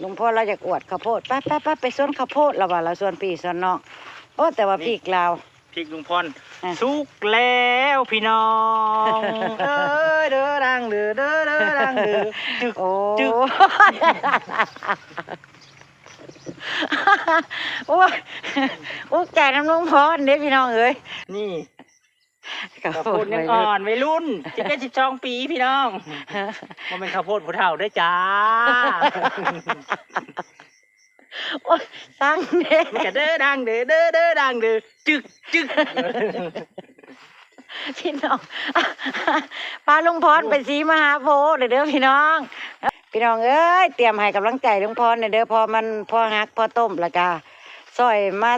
ลุงพ่อเราจะอวดข้าวโพดไปสวนข้าวโพดเราว่าเราสวนพี่สวนน้องโอ้แต่ว่าพริกเราพริกลุงพรสุกแล้วพี่น้องเด้อดังเด้อดังเด้อจึกจึกโอ้ยอุกใจน้ำลุงพ่อเด้พี่น้องเอ้ยนี่ข้าวโพดยังอ่อนวัยรุ่น12 ปีพี่น้องมันเป็นข้าวโพดผู้เฒ่าด้วยจ้าโอ้ยสั่งเด้มันก็เด้อดังเด้อดังเด้อจึกจึกพี่น้องปลาลุงพรไปสีมหาโพธิ์เด้อพี่น้องพี่น้องเอ้ยเตรียมให้กำลังใจลุงพรเด้อพอมันพอฮักพอต้มแล้วก็ซอยมา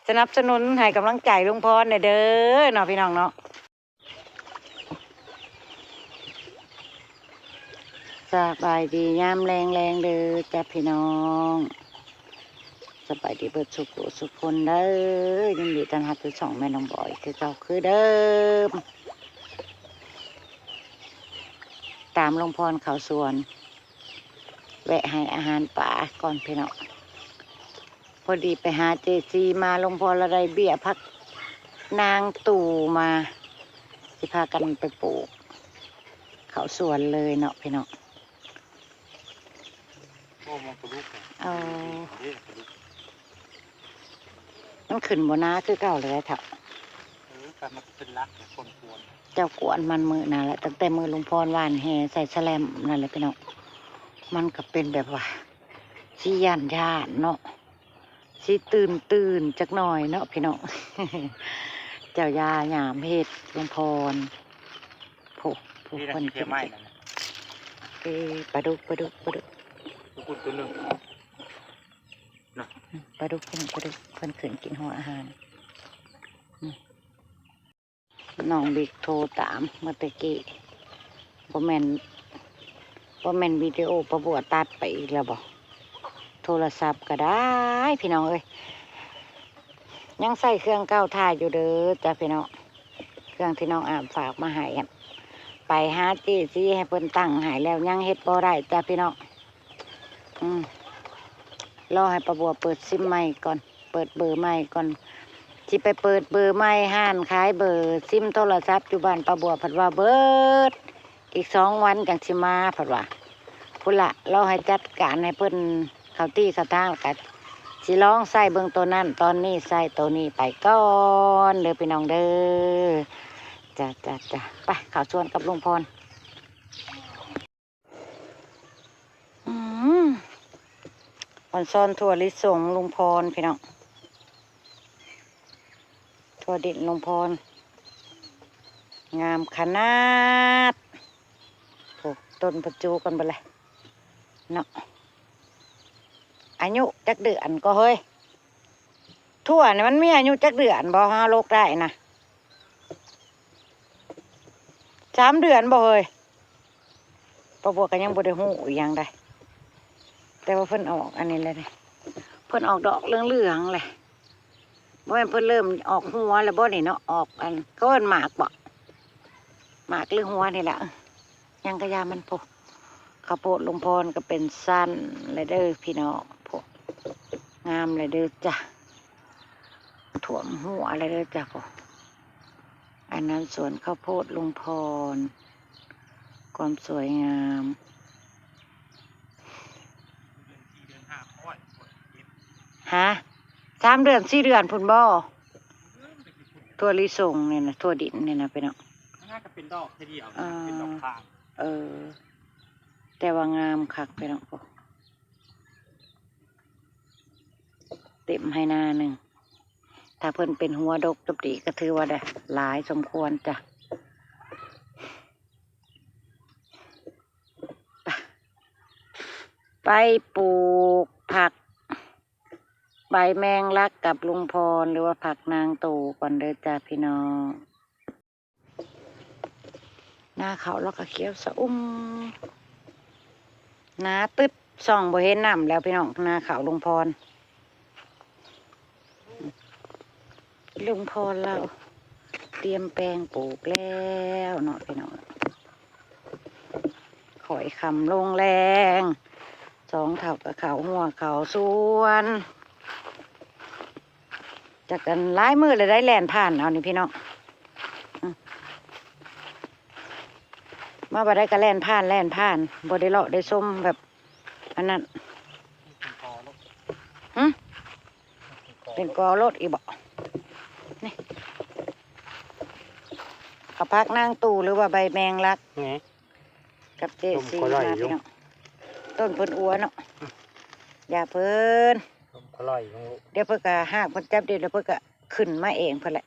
สนับสนุนให้กำลังใจลุงพรเด้อเนาะพี่น้องเนาะสบายดียามแรงเด้อจ้ะพี่น้องสบายดีเบิดสุขคนเด้อยินดีต้อนรับสู่ช่องแม่น้องบอยคือเก่าคือเดิมตามลุงพรเขาสวนแวะให้อาหารป่าก่อนพี่น้องพอดีไปหาเจซีมาลุงพรละได้เบี้ยพักนางตู่มาที่พากันไปปลูกเขาสวนเลยเนาะพี่น้องเอามันขึ้นบนน้าคือเก่าเลยเถอะเจ้ากวนมันมือนั่นแหละตั้งแต่มือลุงพรวานแห่ใส่แสลมนั่นแหละพี่น้องมันก็เป็นแบบว่าสีย่านเนาะสีตื่นจักหน่อยเนาะพี่น้อง เจ้ายาหยามเฮ็ดลุงพรผูกคนกินปลาดุกตัวหนึ่งปลาดุกเพิ่นขึ้นกินหัวอาหารน้องบิ๊กโทรตามเมื่อตะกี้บ่แม่นวิดีโอประบวตัดไปอีกแล้วบ่โทรศัพท์ก็ได้พี่น้องเอ้ยยังใส่เครื่องเก้าถ่ายอยู่เด้อจ้ะพี่น้องเครื่องที่น้องอามฝากมาให้ไปหาจีซีให้เพิ่นตั้งให้แล้วยังเฮ็ดบ่ได้จ้ะพี่น้องรอให้ประบัวเปิดซิมใหม่ก่อนเปิดเบอร์ใหม่ก่อนที่ไปเปิดเบอร์ใหม่ห้านขายเบอร์ซิมโทรศัพท์อยู่บ้านประบัวผัดว่าเบิดอีก2 วันจังสิมาผัดว่าพุ่นละเราให้จัดการให้เพิ่นเขาตี้เขาทางกันสิร้องใส่เบิ่งตัวนั้นตอนนี้ใส่ตัวนี้ไปก่อนเด้อพี่น้องเด้อจ้ะไปข่าวชวนกับลุงพรอ่อนซ้อนถั่วลิสงลุงพรพี่น้องถั่วดินลุงพรงามขนาดปลูกต้นประจูกันไปเลยเนาะอายุจักเดือนก็เฮ้ยถั่วเนี่ยมันมีอายุจักเดือนบ่ฮะโลกได้นะ3 เดือนบ่เฮ้ยปะบัวกันยังบ่ได้หูอีกอย่างใดแต่ว่าเพิ่นออกอันนี้เลยเพิ่นออกดอกเหลืองๆเลยบ่แม่นเพิ่นเริ่มออกหัวแล้วบ่นี่เนาะออกอันก็เอิ้นหมากบ่หมากหรือหัวนี่แหละยังกระยามันพอข้าวโพดลุงพรก็เป็นสั้นเลยเด้อพี่น้องพวกงามเลยเด้อจ้ะถ่วมหัวเลยเด้อจ้ะพวกอันนั้นสวนข้าวโพดลุงพรความสวยงามฮะ3 เดือน4 เดือนพุ่นบ่ถั่วลิสงเนี่ยนะถั่วดินเนี่ยนะพี่น้องน่าจะเป็นดอกทีเดียวเป็นดอกทางแต่ว่างามคักพี่น้องพวกเต็มให้หน้าหนึ่งถ้าเพิ่นเป็นหัวดกจบดีก็ถือว่าได้หลายสมควรจ้ะไปปลูกผักใบแมงลักกับลุงพรหรือว่าผักนางตู่ก่อนเด้อจ้าพี่น้องหน้าเขาแล้วก็เขียวสะอุ้มหน้าตึ๊ดส่องบ่เห็นน้ำแล้วพี่น้องหน้าเขาลุงพรเราเตรียมแปลงปลูกแล้วเนาะพี่น้องข่อยคำลงแรง 2 เท่ากับเขาหัวเขาส่วนจากกันหลายมือเลยได้แล่นผ่านเอานี่พี่น้องมาบ่ได้ก็แล่นผ่านบ่ได้เลาะได้ส้มแบบอันนั้นเป็นกอรถอีบ่นี่กับพักนางตู่หรือว่าใบแมงลักกับเจซีมาพี่น้องต้นเพิ่นอัวเนาะอย่าเพิ่นเดี๋ยวเพิ่นก็หากเพิ่นจับเดี๋ยวเพิ่นก็ขึ้นมาเองเพิ่นแหละ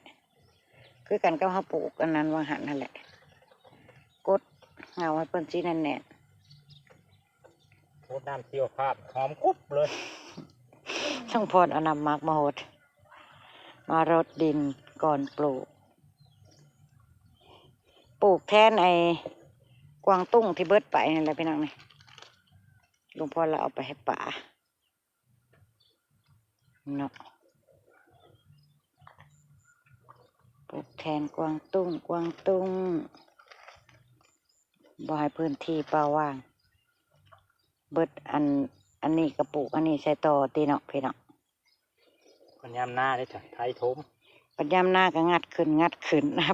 คือกันกับเฮาปลูกอันนั้นว่าหันนั่นแหละกดเงาให้เพิ่นสิแน่นๆโคตรน้ำเที่ยวภาพหอมกุ๊บเลยช่างพรเอานำมักมาโหดมารดดินก่อนปลูกแทนไอ้กวางตุ้งที่เบิดไปนี่แหละพี่น้องนี่หลวงพ่อเราเอาไปให้ป่าเนาะปลูกแทนกวางตุ้งบ่ให้พื้นที่เปล่าว่างเบิดอันนี้กระปลูกอันนี้ใส่ต่อตีเนาะพี่เนาะปัญญามหน้าได้จ้ะไทยทมปัญญามหน้าก็งัดขึ้น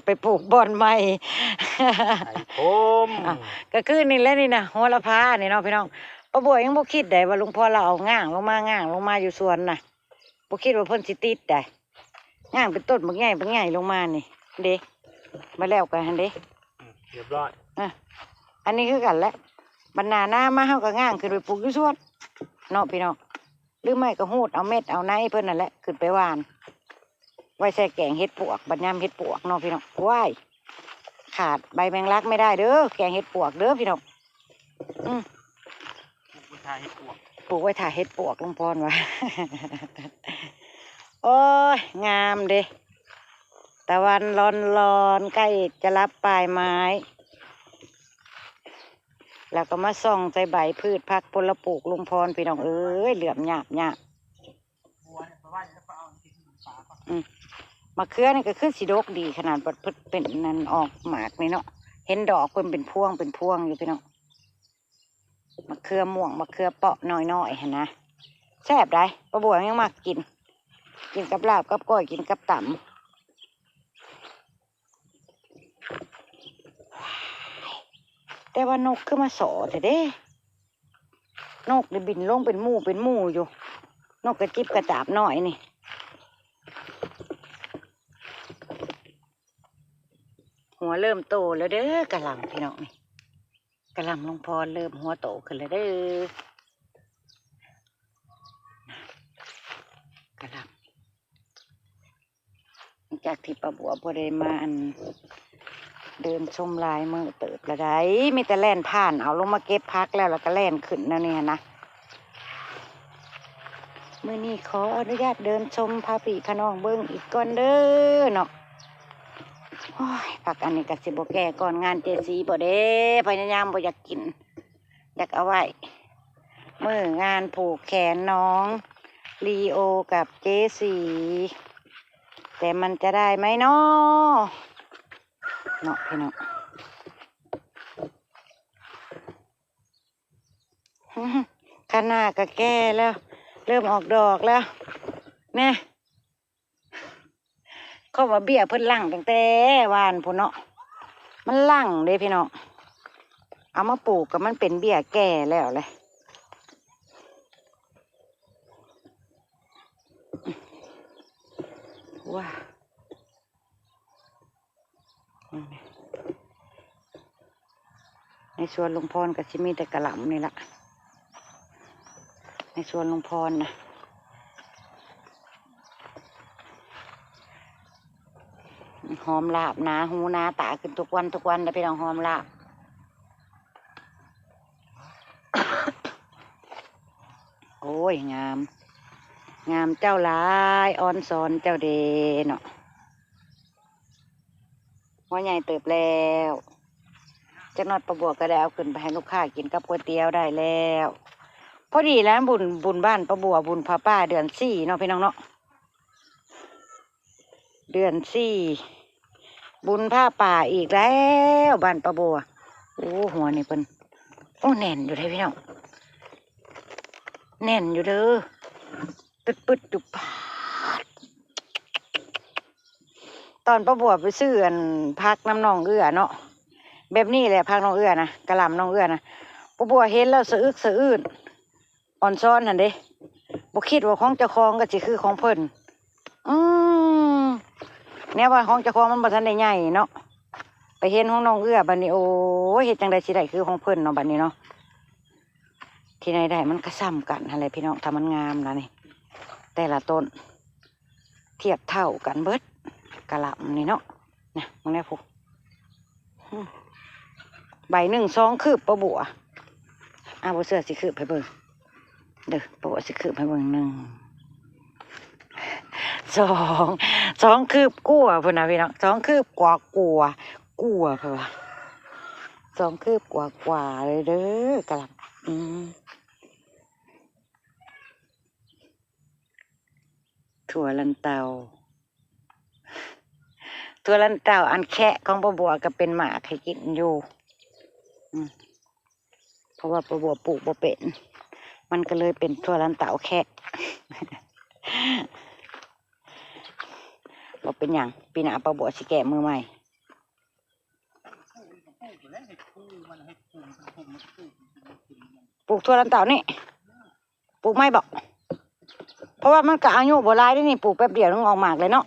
ไปปลูกบอนใหม่ไทยทมก็คือนี่แหละนี่นะโหระพานี่เนาะพี่น้องป้าบัวยังบ่คิดได้ว่าหลวงพ่อเราเอาง่างลงมาอยู่สวนน่ะบ่คิดว่าเพิ่นสิติดได้ง่างเป็นต้นบักใหญ่ลงมานี่เด้มาแล้วกันหั่นเด้เรียบร้อยอันนี้คือกันแหละบรรณาหน้ามาเฮาก็ง่างขึ้นไปปลูกอยู่สวนเนาะพี่น้องหรือไม่ก็หูดเอาเม็ดเอาในเพิ่นนั่นแหละขึ้นไปหว่านไว้ใส่แกงเห็ดปวกบัดยามเห็ดปวกเนาะพี่น้องว้ายขาดใบแมงลักไม่ได้เด้อแกงเห็ดปวกเด้อพี่น้องปลูกไว้ถ่ายเห็ดปวกลุงพรวะ โอ้ยงามเด้ตะวันร้อนใกล้จะรับปลายไม้แล้วก็มาส่องใจใบพืชผักผลปลูกลุงพรพี่น้องเอ้ยเหลื่อมหยาบมะเขือนี่ก็คือสีดกดีขนาดบัดเพิ่นเป็นนั่นออกหมากนี่เนาะเห็นดอกเพิ่นเป็นพวงอยู่พี่น้องมะเขือม่วงมะเขือเปาะน้อยๆเห็นนะแซ่บได้ป้าบัวยังมากกินกับลาบกับก้อยกินกับตำแต่ว่านกขึ้นมาสอแต่เด้นกได้บินลงเป็นหมู่อยู่นกกระจิบกระจาบน้อยนี่หัวเริ่มโตแล้วเด้อกระหล่ำพี่น้องนี่กระหล่ำหลวงพ่อเริ่มหัวโตขึ้นแล้วเด้อกระหล่ำจากที่ป้าบัวพอได้มาเดินชมลายมือเติบละได้มีแต่แล่นผ่านเอาลงมาเก็บพักแล้วก็แล่นขึ้นนะเนี่ยนะมื้อนี้ขออนุญาตเดินชมพาปีขนองเบิ้งอีกก่อนเด้อเนาะโอ้ยผักอันนี้ก็สิบ่แก่ก่อนงานเจสีบ่เด้พยายามบ่อยากกินอยากเอาไว้มื้องานผูกแขนน้องลีโอกับเจสีแต่มันจะได้ไหมเนาะเนาะพี่น้องข้างหน้าก็แก่แล้วเริ่มออกดอกแล้วแม่เขาว่าเบี้ยเพิ่นลั่งตั้งแต่วานพุ่นเนาะมันลั่งเด้พี่น้องเอามาปลูกกับมันเป็นเบี้ยแก่แล้วเลยว้าในสวนลุงพรก็จะมีแต่กระหล่ำนี่แหละในสวนลุงพรนะหอมลาบนะหูนาตาขึ้นทุกวันแล้วไปลองหอมลาบ โอ้ยงามเจ้าหลายอ่อนสอนเจ้าเดเนาะหัวใหญ่เติบแล้วจักนอดประบวกก็ได้เอาขึ้นไปให้ลูกค้ากินกับก๋วยเตี๋ยวได้แล้วพอดีแล้วบุญบ้านประบัวบุญพาป้าเดือน4เนาะพี่น้องเนาะเดือน4บุญผ้าป่าอีกแล้วบ้านประบัวโอ้หัวนี่เพิ่นโอ้แน่นอยู่เลยพี่น้อง แน่นอยู่เด้อปึ๊ดๆอยู่ปาดตอนป้าบัวไปซื้อพักน้ำนองเอื้อเนาะแบบนี้แหละพักน้องเอื้อนะกะหล่ำน้องเอื้อนะป้าบัวเห็นแล้วสะอึกสะอื้นอ่อนซ้อนนั่นเด้บ่คิดว่าของเจ้าของก็สิคือของเพิ่นอืมเนี่ยว่าของเจ้าของมันบ่ทันได้ใหญ่เนาะไปเห็นของน้องเอื้อบัดนี้โอ้ยเฮ็ดจังได๋สิได้คือของเพิ่นเนาะบัดนี้เนาะที่ไหนได้มันก็ซ้ำกันหั่นแหละพี่น้องถ้ามันงามนะนี่แต่ละต้นเทียบเท่ากันเบิดกะหล่ำนี่เนาะนะมึงแน่พวกใบหนึ่ง2 คืบป้าบัวบ่เสื้อสิคืบให้เบิ่งเด้อป้าบัวสิคืบให้เบิ่ง2 คืบกลัวพุ่นนะพี่น้อง2 คืบกว่าเพิ่นว่า2 คืบกว่าเลยเด้อกะหล่ำถั่วลันเตาอันแคะของป้าบัวก็เป็นหมากให้กินอยู่เพราะว่าป้าบัวปลูกบ่เป็นมันก็เลยเป็นถั่วลันเตาแคะบ่เป็นหยังปีหน้าป้าบัวสิแกะมือใหม่ปลูกถั่วลันเตานี่ปลูกไม่บอกเพราะว่ามันก็อายุบ่หลายได้นี่ปลูกแป๊บเดียวมันออกหมากเลยเนาะ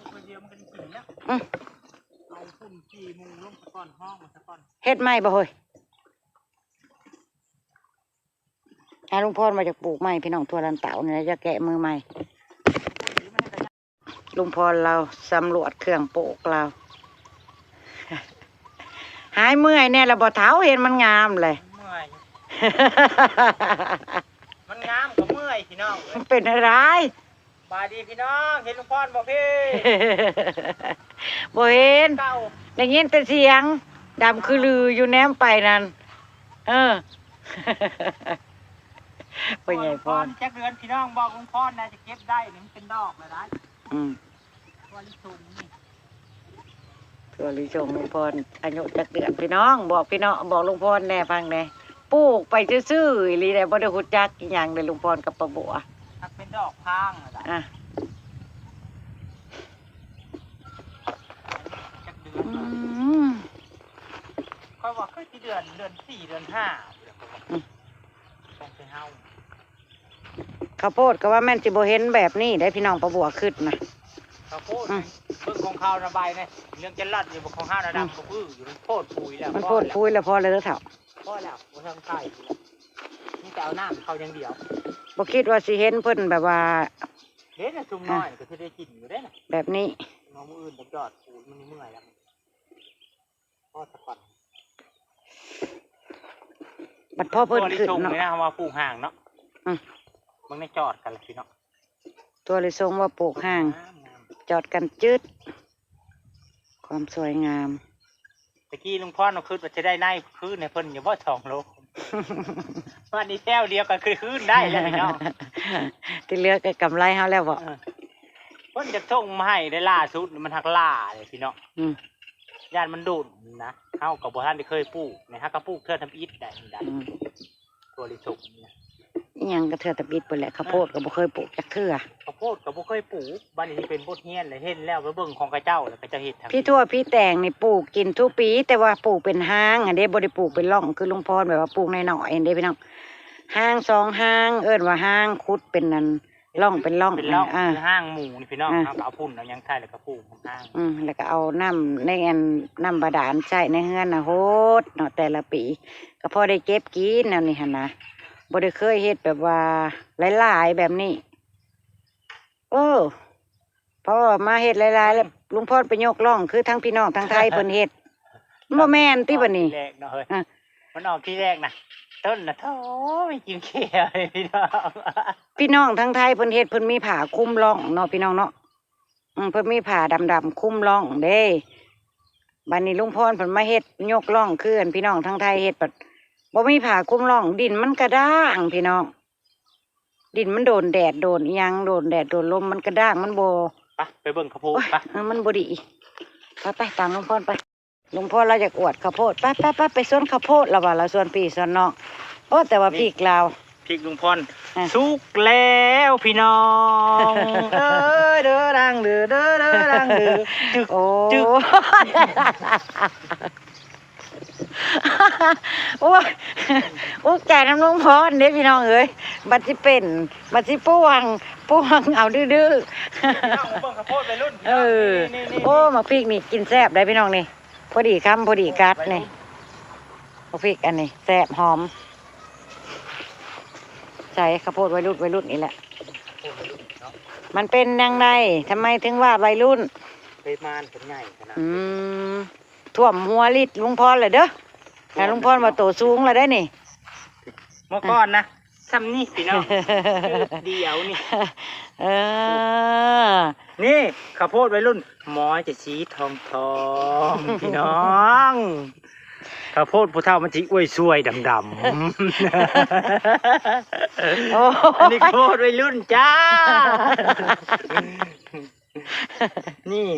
เฮ็ดไม่บ่เฮ้ยลุงพรมาจากปลูกไม้พี่น้องทั่วลันเต่าเนี่ยจะแกะมือใหม่ลุงพรเราสำรวจเครื่องปลูกเราหายเมื่อยเนี่ยเราบ่เท้าเห็นมันงามเลยเมื่อยมันงามกับเมื่อยพี่น้องมันเป็นอะไรบายดีพี่น้องเห็นลุงพรบ่พี่ บ่เห็นได้ยินแต่เสียงดำคือลืออยู่แนมไปนั่นเป็นไงพรจักเดือนพี่น้องบอกลุงพรนะจะเก็บได้นี่มันเป็นดอกเลยนะตัวลิชงนี่ตัวลิชงลุงพรอายุจักเดือนพี่น้องบอกพี่น้องบอกลุงพรแน่ฟังแน่ปลูกไปซื่อๆอีหลีได้บ่ได้ฮู้จักอีหยังเลยลุงพรกับป้าบัวเป็นดอกพางจักเดือนค่อยว่าคือเดือน4 เดือน 5ต้องไปเฮาข้าวโพดก็ว่าแม่นสิบ่เห็นแบบนี้ได้พี่น้องป้าบัวขึ้นนะข้าวโพดเบิ่งของข้าวระบายเนี่ยเรื่องจะลัดอยู่บนของข้าวระดับก็คืออยู่โพดปุ๋ยแล้วมันโพดปุ๋ยแล้วพอเลยเถ่าพอแล้วบ่ทำใส่นี่จะเอาน้ำเข้าอย่างเดียวบ่คิดว่าสิเห็นเพิ่นแบบว่าเห็นนะซุ่มน้อยก็สิได้กินอยู่ได้น่ะแบบนี้น้องมื้ออื่นจะจอดปูมันเมื่อยแล้วพอสักก่อนบัดพ่อเพิ่นขึ้นเนาะว่าปลูกห่างเนาะมันไม่จอดกันพี่เนาะตัวเลยทรงว่าปลูกห่างจอดกันจืดความสวยงามตะกี้ลุงพ่อเราคืนว่าจะได้ในคืนในเพิ่นอย่าว่า2 โลวันนี้แต้วเดียวกันคืนได้แล้วพี่น้องที่เลือกก็กำไรเฮาแล้วบ่เพิ่นจะส่งมาให้ได้ล่าสุดมันหักล่าเลยพี่น้องย่านมันโดนนะเฮากับบ่ทันได้เคยปลูกนะฮะก็ปลูกเทื่อทำอิฐได้ตัวลิสุกนี่อีหยังก็เทื่อทำอิฐพุ่นแหละข้าวโพดก็บ่เคยปลูกจักเทื่อข้าวโพดก็บ่เคยปลูกบ้านนี้เป็นบทเรียนเลยเห็นแล้วไปเบิ่งของกระเจ้าแล้วก็จะเฮ็ดพี่ทั่วพี่แตงนี่ปลูกกินทุกปีแต่ว่าปลูกเป็นห้างอันนี้บ่ได้ปลูกเป็นร่องคือลุงพรแบบว่าปลูกน้อยๆอันนี้พี่น้องห้าง2 ห้างเอิ้นว่าห้างคุดเป็นนั่นร่องเป็นร่องห้างหมู่นี่พี่น้องเอาพุ่นเอายังใช่แล้วก็ปลูกห้างแล้วก็เอาน้ำในน้ำบาดาลใส่ในเฮือนน่ะโหดเนาะแต่ละปีก็พอได้เก็บกินนั่นนี่หั่นนะบ่ได้เคยเฮ็ดแบบว่าหลายๆแบบนี้เพราะมาเฮ็ดหลายๆแล้วลุงพรไปยกร่องคือทั้งพี่น้องทั้งไทยเพิ่นเฮ็ดบ่แม่นติบัดนี้แรกเนาะเฮ้ยมันออกที่แรกนะต้นน่ะโธ่ไม่กินเขี้ยวเลยพี่น้องทั้งไทยเพิ่นเฮ็ดเพิ่นมีผ้าคลุมร่องเนาะพี่น้องเนาะเพิ่นมีผ้าดำๆคลุมร่องเด้บัดนี้ลุงพรเพิ่นมาเฮ็ดยกร่องคือพี่น้องทั้งไทยเฮ็ดบัดบ่มีผ้าคลุมร่องดินมันกระด้างพี่น้องดินมันโดนแดดโดนอีหยังโดนแดดโดนลมมันกระด้างมันบ่ไปเบิ่งข้าวโพดมันบ่ดีไปตามลุงพรไปลุงพรเราอยากอวดข้าวโพดไปสวนข้าวโพดละว่าละสวนพี่สวนน้องแต่ว่าพี่ลาว พริกลุงพรสุกแล้วพี่น้องเด้อเด้อดังเด้อเด้อเด้อดังเด้อจึก โอ้ จึก โอ้ยอุกใจน้ำลุงพรเด้พี่น้องเอ้ยบัดสิเป็นบัดสิป่วงเอาดื้อ พี่น้องเบิ่งข้าวโพดไปรุ่น ๆโอ้หมักพริกนี่กินแซ่บได้พี่น้องนี่พอดีคำพอดีกัดนี่หมักพริกอันนี้แซ่บหอมใส่ข้าวโพดวัยรุ่นนี่แหละมันเป็นยังไงทำไมถึงว่าวัยรุ่น ไปมานเป็นใหญ่ขนาด ท่วมหัวลิดลุงพรเลยเด้อแต่ลุงพรมาโตสูงเลยได้นี่ เมื่อก่อนนะซ้ำนี่พี่น้องเดียวนี่ นี่ข้าวโพดวัยรุ่นหมอจะสีทองพี่น้องข้าวโพดผู้เฒ่ามันสีอ้วยซวยดำ โอ้ อันนี้ข้าวโพดวัยรุ่นจ้า นี่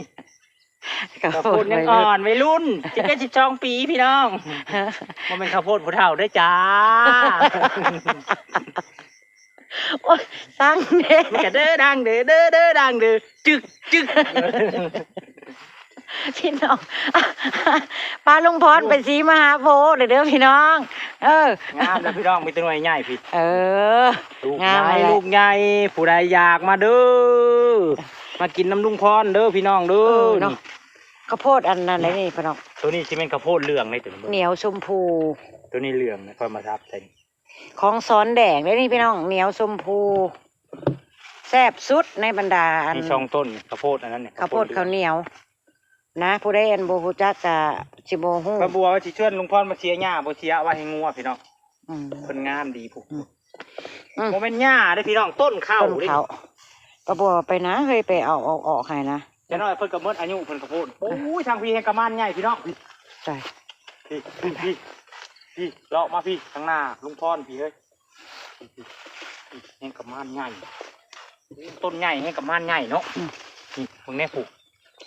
ข้าวโพดยังอ่อนวัยรุ่น12 ปีพี่น้องมันเป็นข้าวโพดผู้เฒ่าด้วยจ้า โอ้ยสั่งเด้ มันก็เด้อดังเด้อเด้อเด้อดังเด้อจึก พี่น้องพาลุงพรไปสีมหาโพธิ์เด้อพี่น้อง งามแล้วพี่น้องมีตัวหน่วยใหญ่พี่ ลูก งาม ใหญ่ อะไร ลูกใหญ่ผู้ใดอยากมาเด้อมากินน้ำลุงพรเด้อพี่น้องเด้อ เนาะข้าวโพดอันนั้นเลยนี่พี่น้อง ตัวนี้จะเป็นข้าวโพดเหลืองเลยตัวนี้ เหนียวชมพู ตัวนี้เหลืองนะค่อยมาทับใส่ ของซ้อนแดงเลยนี่พี่น้องเหนียวชมพูแซ่บสุดในบรรดาอัน มีช่องต้นข้าวโพดอันนั้นเนี่ย ข้าวโพดข้าวเหนียว นะผู้ใดอันโบฮูจักกะจิโบฮู้ พระบัวว่าสิชวนลุงพรมาเชียร์หญ้าบ่เชียร์ว่าให้งัวพี่น้อง อืม เพิ่นงามดีผู้ อืม โมเมนต์หญ้าเด้อพี่น้องต้นข้าว ต้น เด้ เขาปะบัวไปนะเฮ้ยไปเอาออกให้นะ จะน้อยเพิ่นก็หมดอายุเพิ่นข้าวโพดโอ้ยทางพี่ให้กระมานใหญ่พี่น้อง ใช่ พี่เลาะมาพี่ข้างหน้าลุงพรพี่เฮ้ยให้กระมานใหญ่ต้นใหญ่ให้กระมานใหญ่เนาะนี่มึงแน่ผูก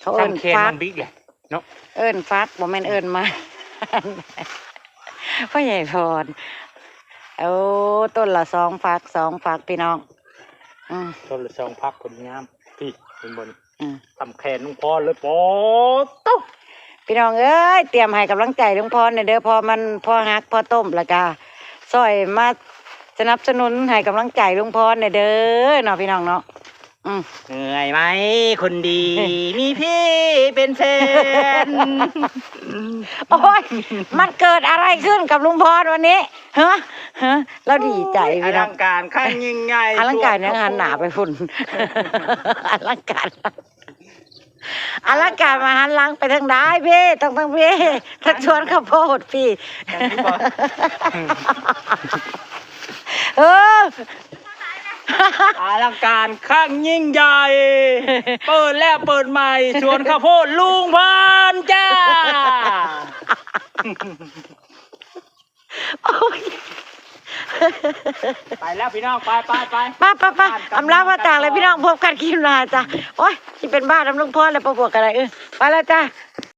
เขาเอิ้น แคน ฟั มั ก นบิ๊กเลยเนาะ เอิ้นฟักบ่แม่นเอิ้นมา พ่อใหญ่พรเอาต้นละ2 ฟักพี่น้องต้นละ2 พักคนงามพี่เป็นบน ทำแขนลุงพรเลยปอตุ๊บ พี่น้องเอ้ยเตรียมให้กำลังใจลุงพรเด้อพอมันพอฮักพอต้มแล้วก็ซอยมาสนับสนุนให้กำลังใจลุงพรเด้อเนาะพี่น้องเนาะเหนื่อยไหมคนดี มีพี่เป็นแฟน โอ้ยมันเกิดอะไรขึ้นกับลุงพรวันนี้ฮะเราดีใจ อ พี่น้ ลั อง งการข้างยิ่งใหญ่ อลังการเนี่ยหันหนาไปฝุ่น อลังการอลังการมาหันหลังไปทางใดพี่ต้องทางพี่ทักชวนข้าวโพดพี่ เออ อลังการข้างยิ่งใหญ่ เปิดแล้วเปิดใหม่ชวนข้าวโพดลุงพรจ้า ไปแล้วพี่น้องไปป้าอำลาว่าต่างเลยพี่น้องพบกันคลิปหน้าจ้ะโอ้ยที่เป็นบ้านน้ำลุงพ่อเลยประบวกกันอะไรไปแล้วจ้า